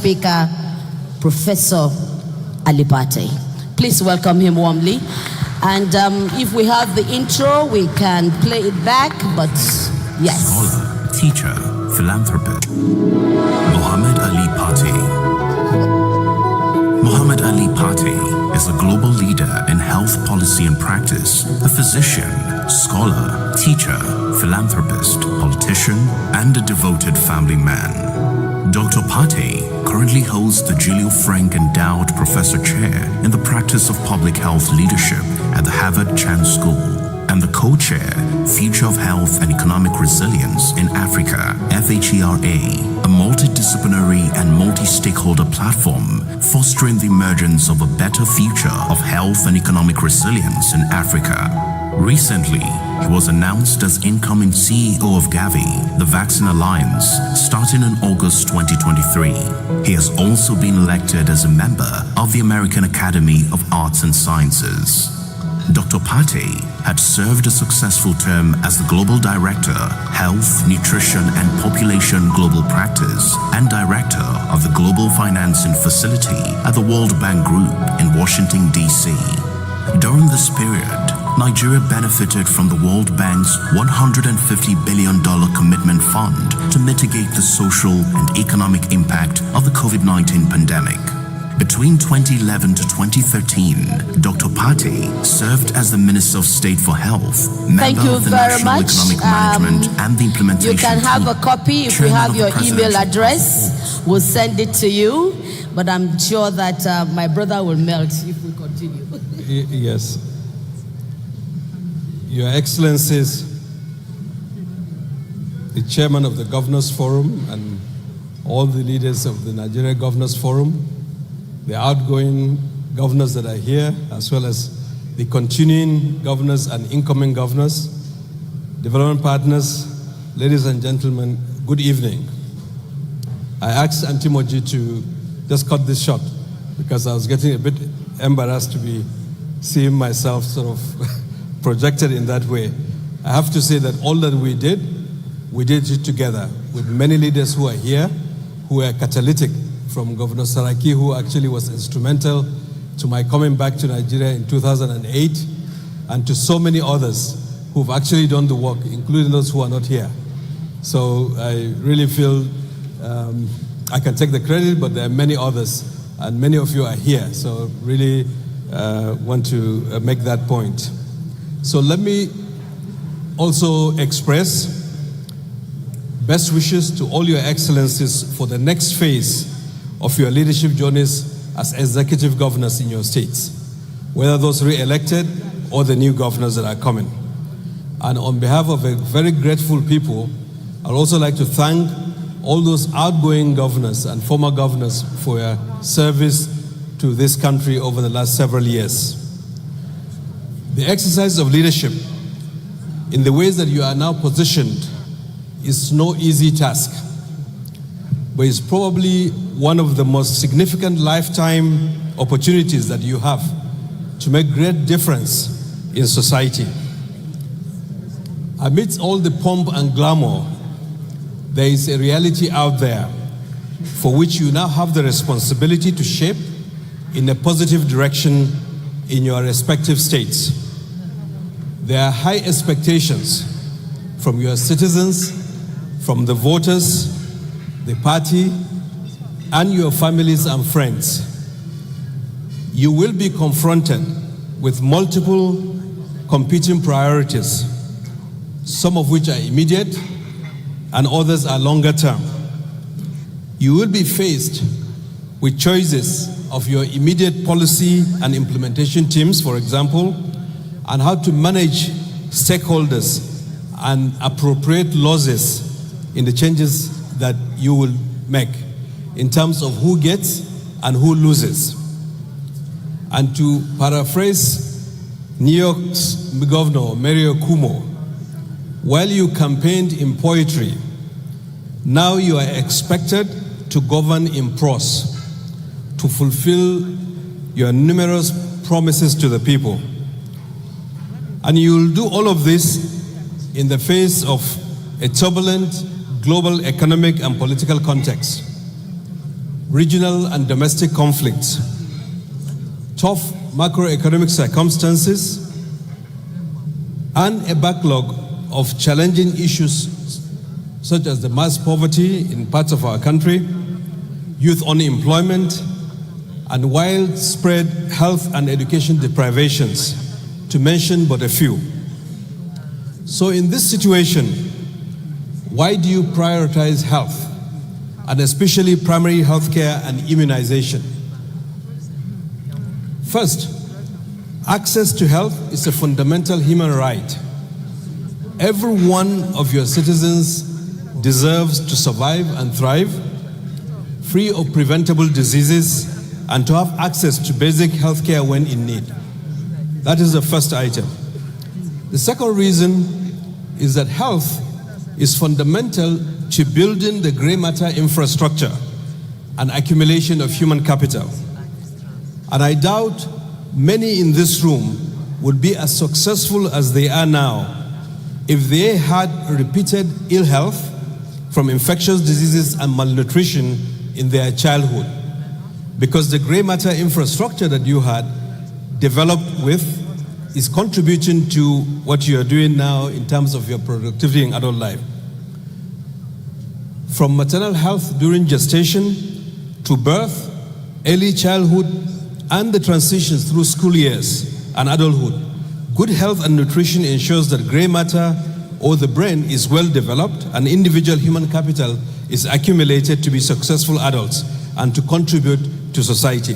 Speaker, Professor Ali Pate. Please welcome him warmly. And if we have the intro, we can play it back, but yes. Scholar, teacher, philanthropist, Muhammad Ali Pate. Muhammad Ali Pate is a global leader in health policy and practice, a physician, scholar, teacher, philanthropist, politician, and a devoted family man. Dr. Pate currently holds the Julio Frank Endowed Professor Chair in the Practice of Public Health Leadership at the Harvard Chan School and the Co-Chair, Future of Health and Economic Resilience in Africa, FHERA, a multidisciplinary and multi-stakeholder platform fostering the emergence of a better future of health and economic resilience in Africa. Recently, he was announced as incoming CEO of Gavi, the Vaccine Alliance, starting in August 2023. He has also been elected as a member of the American Academy of Arts and Sciences. Dr. Pate had served a successful term as the Global Director, Health, Nutrition and Population Global Practice and Director of the Global Financing Facility at the World Bank Group in Washington, D.C. During this period, Nigeria benefited from the World Bank's $150 billion commitment fund to mitigate the social and economic impact of the COVID-19 pandemic. Between 2011 to 2013, Dr. Pate served as the Minister of State for Health, member of the National Economic Management and the Implementation You can have a copy if we have your email address. We'll send it to you, but I'm sure that my brother will melt if we continue. Yes. Your Excellencies, the Chairman of the Governors Forum and all the leaders of the Nigeria Governors Forum, the outgoing governors that are here, as well as the continuing governors and incoming governors, development partners, ladies and gentlemen, good evening. I asked Auntie Moji to just cut this short because I was getting a bit embarrassed to be seeing myself sort of projected in that way. I have to say that all that we did it together with many leaders who are here, who were catalytic, from Governor Saraki, who actually was instrumental to my coming back to Nigeria in 2008, and to so many others who've actually done the work, including those who are not here. So I really feel I can take the credit, but there are many others, and many of you are here. So really want to make that point. So let me also express best wishes to all your excellencies for the next phase of your leadership journeys as executive governors in your states, whether those re-elected or the new governors that are coming. And on behalf of a very grateful people, I'd also like to thank all those outgoing governors and former governors for your service to this country over the last several years. The exercise of leadership in the ways that you are now positioned is no easy task, but it's probably one of the most significant lifetime opportunities that you have to make great difference in society. Amidst all the pomp and glamour, there is a reality out there for which you now have the responsibility to shape in a positive direction in your respective states. There are high expectations from your citizens, from the voters, the party, and your families and friends. You will be confronted with multiple competing priorities, some of which are immediate and others are longer term. You will be faced with choices of your immediate policy and implementation teams, for example, and how to manage stakeholders and appropriate losses in the changes that you will make in terms of who gets and who loses. And to paraphrase New York's Governor Mario Cuomo, while you campaigned in poetry, now you are expected to govern in prose, to fulfill your numerous promises to the people. And you will do all of this in the face of a turbulent global economic and political context. regional and domestic conflicts, tough macroeconomic circumstances, and a backlog of challenging issues such as the mass poverty in parts of our country, youth unemployment, and widespread health and education deprivations, to mention but a few. So in this situation, why do you prioritize health, and especially primary health care and immunization? First, access to health is a fundamental human right. Every one of your citizens deserves to survive and thrive, free of preventable diseases, and to have access to basic health care when in need. That is the first item. The second reason is that health is fundamental to building the gray matter infrastructure and accumulation of human capital. And I doubt many in this room would be as successful as they are now if they had repeated ill health from infectious diseases and malnutrition in their childhood, because the gray matter infrastructure that you had developed with is contributing to what you are doing now in terms of your productivity in adult life. From maternal health during gestation to birth, early childhood, and the transitions through school years and adulthood, good health and nutrition ensures that gray matter or the brain is well developed and individual human capital is accumulated to be successful adults and to contribute to society.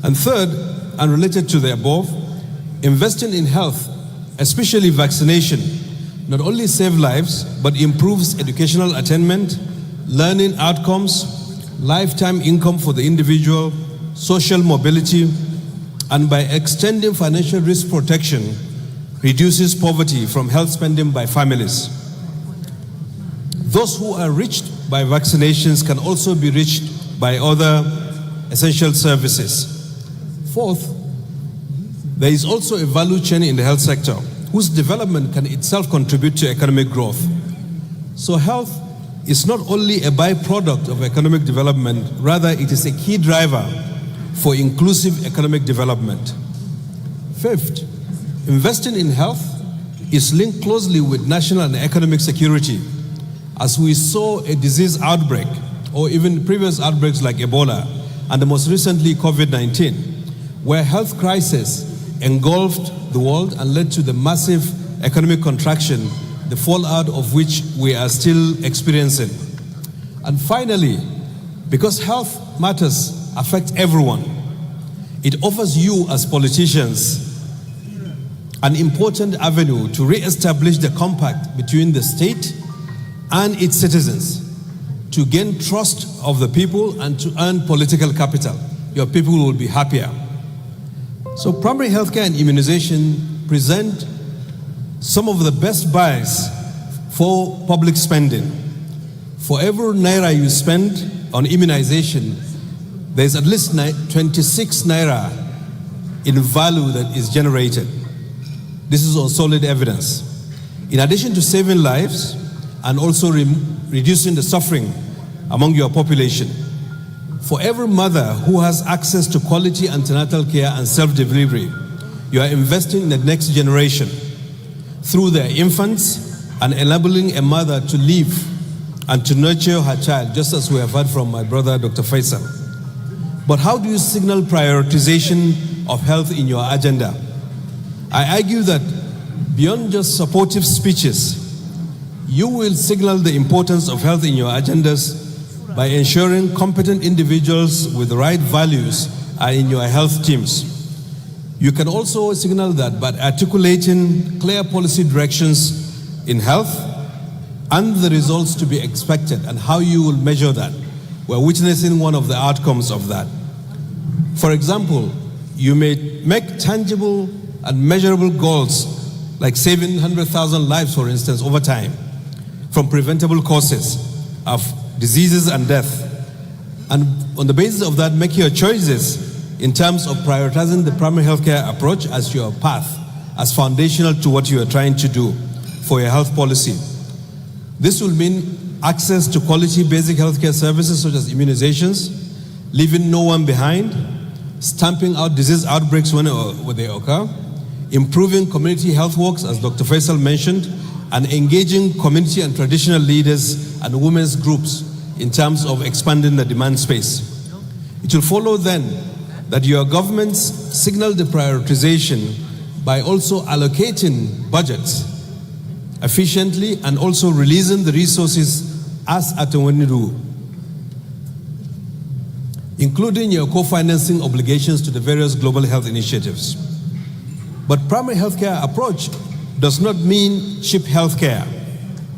And third, and related to the above, investing in health, especially vaccination, not only saves lives, but improves educational attainment, learning outcomes, lifetime income for the individual, social mobility, and by extending financial risk protection, reduces poverty from health spending by families. Those who are reached by vaccinations can also be reached by other essential services. Fourth, there is also a value chain in the health sector whose development can itself contribute to economic growth. So health is not only a byproduct of economic development, rather it is a key driver for inclusive economic development. Fifth, investing in health is linked closely with national and economic security, as we saw a disease outbreak, or even previous outbreaks like Ebola, and most recently COVID-19, where health crisis engulfed the world and led to the massive economic contraction, the fallout of which we are still experiencing. And finally, because health matters affect everyone, it offers you as politicians an important avenue to re-establish the compact between the state and its citizens, to gain trust of the people and to earn political capital. Your people will be happier. So primary healthcare and immunization present some of the best buys for public spending. For every naira you spend on immunization, there's at least 26 naira in value that is generated. This is on solid evidence. In addition to saving lives and also reducing the suffering among your population, for every mother who has access to quality antenatal care and self-delivery, you are investing in the next generation through their infants and enabling a mother to live and to nurture her child, just as we have heard from my brother, Dr. Faisal. But how do you signal prioritization of health in your agenda? I argue that beyond just supportive speeches, you will signal the importance of health in your agendas by ensuring competent individuals with the right values are in your health teams. You can also signal that by articulating clear policy directions in health and the results to be expected and how you will measure that. We're witnessing one of the outcomes of that. For example, you may make tangible and measurable goals like saving 100,000 lives, for instance, over time from preventable causes of diseases and death. And on the basis of that, make your choices in terms of prioritizing the primary healthcare approach as your path, as foundational to what you are trying to do for your health policy. This will mean access to quality basic healthcare services such as immunizations, leaving no one behind, stamping out disease outbreaks when they occur, improving community health works, as Dr. Faisal mentioned, and engaging community and traditional leaders and women's groups in terms of expanding the demand space. It will follow then that your governments signal the prioritization by also allocating budgets efficiently and also releasing the resources as at when you do, including your co-financing obligations to the various global health initiatives. But primary healthcare approach does not mean cheap healthcare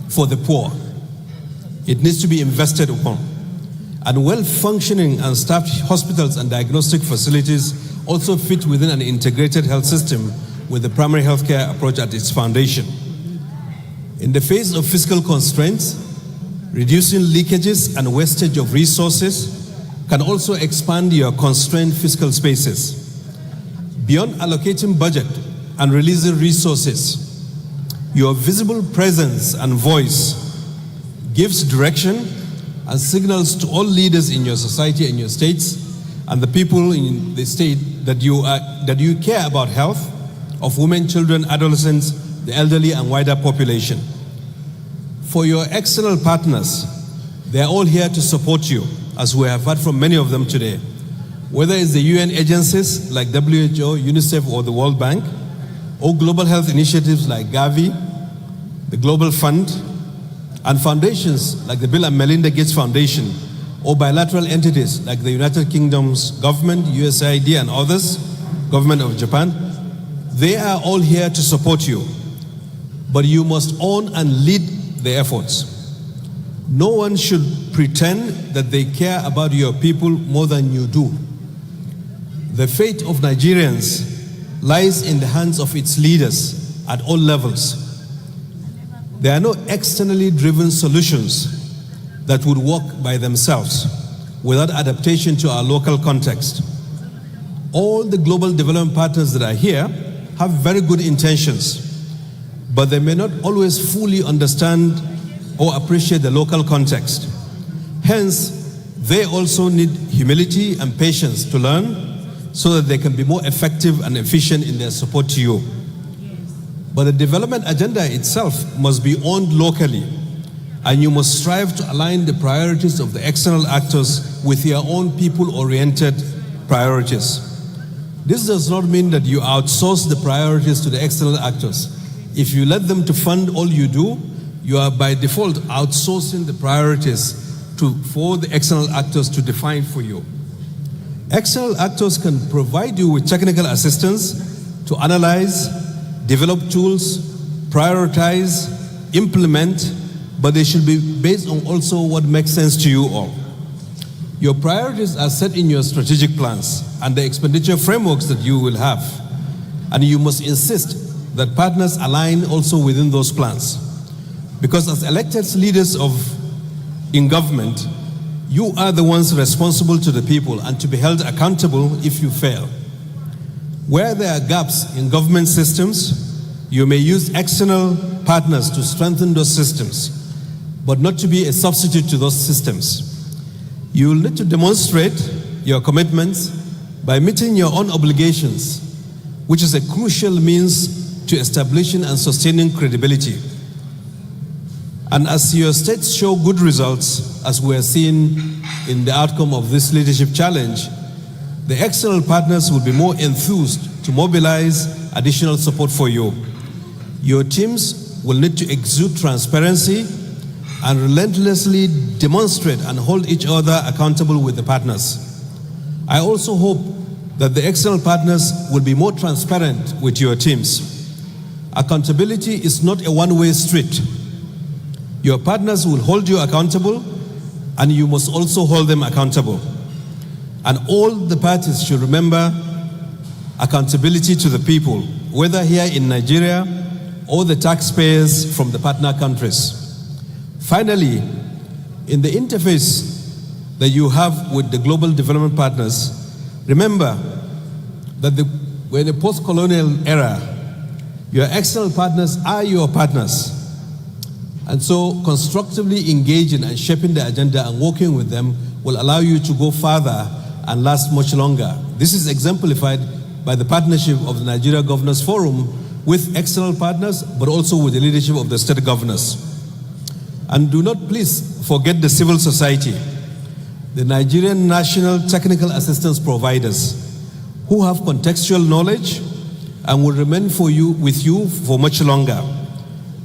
for the poor. It needs to be invested upon. And well-functioning and staffed hospitals and diagnostic facilities also fit within an integrated health system with the primary healthcare approach at its foundation. In the face of fiscal constraints, reducing leakages and wastage of resources can also expand your constrained fiscal spaces. Beyond allocating budget and releasing resources, your visible presence and voice gives direction and signals to all leaders in your society and your states and the people in the state that you care about health of women, children, adolescents, the elderly, and wider population. For your external partners, they are all here to support you, as we have heard from many of them today. Whether it's the UN agencies like WHO, UNICEF, or the World Bank, or global health initiatives like Gavi, the Global Fund, and foundations like the Bill and Melinda Gates Foundation, or bilateral entities like the United Kingdom's government, USAID, and others, government of Japan, they are all here to support you. But you must own and lead the efforts. No one should pretend that they care about your people more than you do. The fate of Nigerians lies in the hands of its leaders at all levels. There are no externally driven solutions that would work by themselves without adaptation to our local context. All the global development partners that are here have very good intentions, but they may not always fully understand or appreciate the local context. Hence, they also need humility and patience to learn so that they can be more effective and efficient in their support to you. But the development agenda itself must be owned locally, and you must strive to align the priorities of the external actors with your own people-oriented priorities. This does not mean that you outsource the priorities to the external actors. If you let them to fund all you do, you are by default outsourcing the priorities for the external actors to define for you. External actors can provide you with technical assistance to analyze, develop tools, prioritize, implement, but they should be based on also what makes sense to you all. Your priorities are set in your strategic plans and the expenditure frameworks that you will have, and you must insist that partners align also within those plans. Because as elected leaders in government, you are the ones responsible to the people and to be held accountable if you fail. Where there are gaps in government systems, you may use external partners to strengthen those systems, but not to be a substitute to those systems. You will need to demonstrate your commitments by meeting your own obligations, which is a crucial means to establishing and sustaining credibility. And as your states show good results, as we are seeing in the outcome of this leadership challenge, the external partners will be more enthused to mobilize additional support for you. Your teams will need to exude transparency and relentlessly demonstrate and hold each other accountable with the partners. I also hope that the external partners will be more transparent with your teams. Accountability is not a one-way street. Your partners will hold you accountable, and you must also hold them accountable. And all the parties should remember accountability to the people, whether here in Nigeria or the taxpayers from the partner countries. Finally, in the interface that you have with the global development partners, remember that we're in a post-colonial era. Your external partners are your partners. And so constructively engaging and shaping the agenda and working with them will allow you to go further and last much longer. This is exemplified by the partnership of the Nigeria Governors Forum with external partners, but also with the leadership of the state governors. And do not please forget the civil society, the Nigerian National Technical Assistance Providers, who have contextual knowledge and will remain with you for much longer.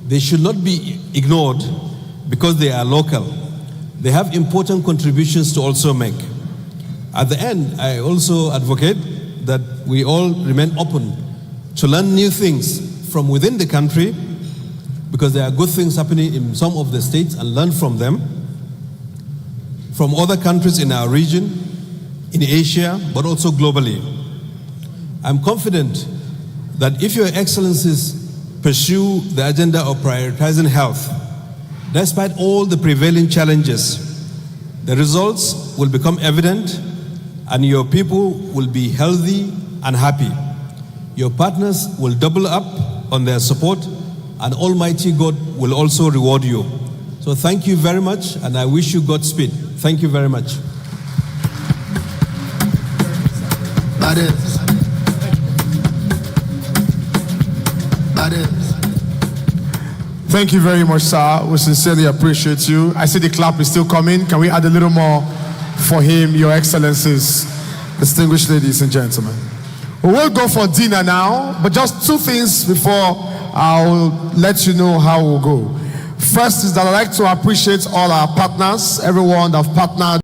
They should not be ignored because they are local. They have important contributions to also make. At the end, I also advocate that we all remain open to learn new things from within the country, because there are good things happening in some of the states, and learn from them, from other countries in our region, in Asia, but also globally. I'm confident that if Your Excellencies pursue the agenda of prioritizing health, despite all the prevailing challenges, the results will become evident and your people will be healthy and happy. Your partners will double up on their support, and Almighty God will also reward you. So thank you very much, and I wish you Godspeed. Thank you very much. Thank you very much, sir. We sincerely appreciate you. I see the clap is still coming. Can we add a little more for him, Your Excellencies, distinguished ladies and gentlemen? We will go for dinner now, but just two things before I'll let you know how we'll go. First is that I'd like to appreciate all our partners, everyone that have partnered